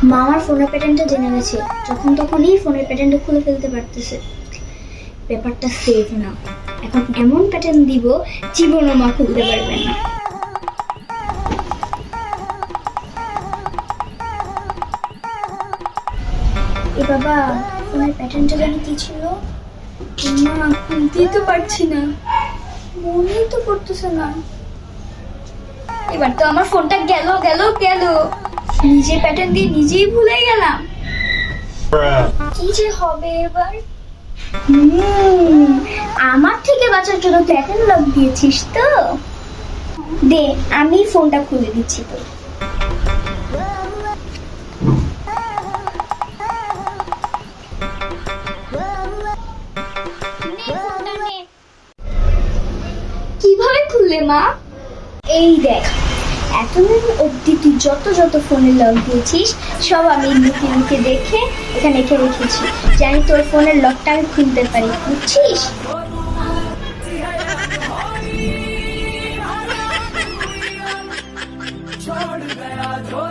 মা আমার ফোনের প্যাটার্নটা জেনে গেছে, যখন তখনই ফোনের প্যাটার্নটা খুলে ফেলতে পারতেছে। ব্যাপারটা সেফ না। এখন এমন প্যাটার্ন দিব জীবনও মা খুলতে পারবে না। এ বাবা, ফোনের প্যাটার্নটা জানি কি ছিল? না, খুলতেই তো পারছি না, মনেই তো পড়তেছে না। এবার তো আমার ফোনটা গেল গেল গেল, নিজের প্যাটার্ন দিয়ে নিজেই ভুলে গেলাম। কি যে হবে এবার? আমার থেকে বাঁচার জন্য প্যাটার্ন লক দিয়েছিস তো? দে, আমি ফোনটা খুলে দিচ্ছি তো। কিভাবে খুললে মা? এই দেখ, এতদিন অব্দি তুই যত যত ফোনে লক দিয়েছিস সব আমি লুকিয়ে লুকিয়ে দেখে এখানে রেখে রেখেছি। জানি তোর ফোনের লকটা আমি খুলতে পারি, বুঝছিস? छोड़ गया जो